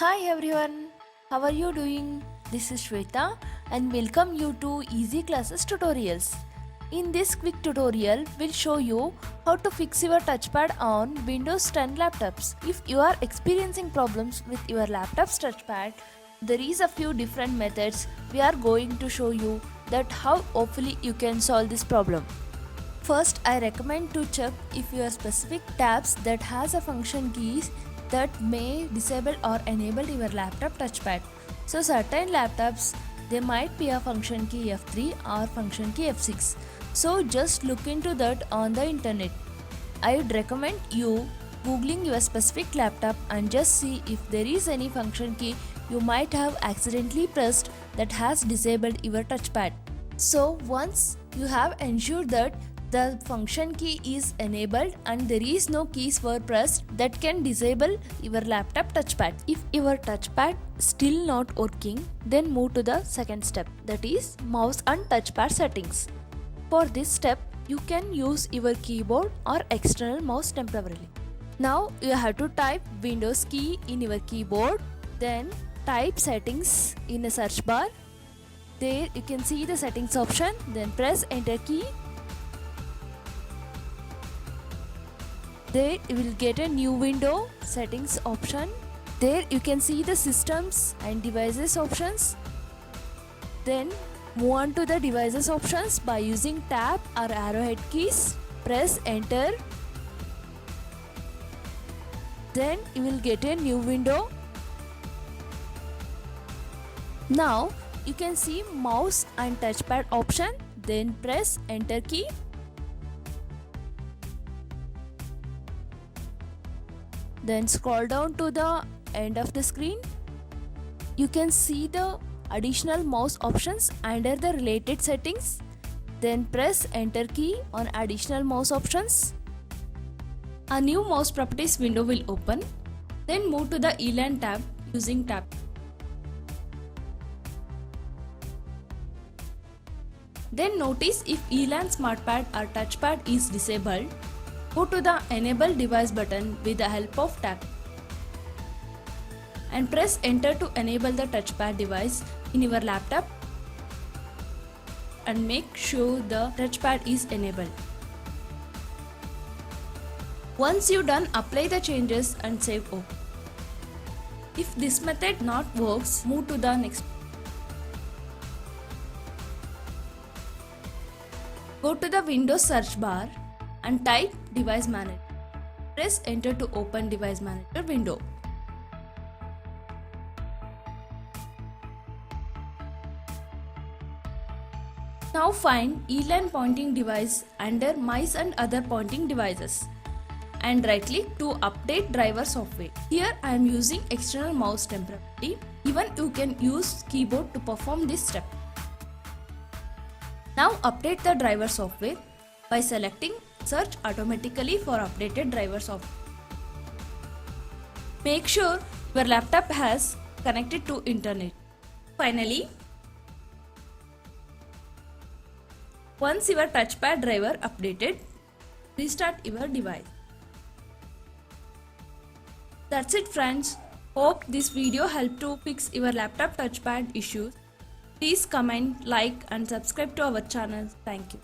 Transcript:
Hi everyone, how are you doing? This is Shweta and welcome you to Easy Classes Tutorials. In this quick tutorial, we'll show you how to fix your touchpad on Windows 10 laptops. If you are experiencing problems with your laptop's touchpad, there is a few different methods we are going to show you that how hopefully you can solve this problem. First, I recommend to check if your specific tabs that has a function keys that may disable or enable your laptop touchpad. So certain laptops they might be a function key F3 or function key F6. So just look into that on the internet. I would recommend you googling your specific laptop and just see if there is any function key you might have accidentally pressed that has disabled your touchpad. So once you have ensured that the function key is enabled and there is no keys were pressed that can disable your laptop touchpad. If your touchpad still not working, then move to the second step, that is mouse and touchpad settings. For this step, you can use your keyboard or external mouse temporarily. Now you have to type Windows key in your keyboard, then type settings in a search bar. There you can see the settings option, then press enter key. There you will get a new window, settings option. There you can see the systems and devices options. Then move on to the devices options by using tab or arrowhead keys. Press enter. Then you will get a new window. Now you can see mouse and touchpad option. Then press enter key. Then scroll down to the end of the screen. You can see the additional mouse options under the related settings. Then press enter key on additional mouse options. A new mouse properties window will open. Then move to the ELAN tab using tab. Then notice if ELAN smartpad or touchpad is disabled. Go to the Enable Device button with the help of tab and press enter to enable the touchpad device in your laptop and make sure the touchpad is enabled. Once you done, apply the changes and save OK. If this method not works, move to the next. Go to the Windows search bar and type Device Manager. Press enter to open Device Manager window. Now find ELAN pointing device under mice and other pointing devices and right click to update driver software. Here I am using external mouse temporarily. Even you can use keyboard to perform this step. Now update the driver software by selecting Search automatically for updated driver software. Make sure your laptop has connected to internet. Finally, once your touchpad driver updated, restart your device. That's it friends. Hope this video helped to fix your laptop touchpad issues. Please comment, like and subscribe to our channel. Thank you.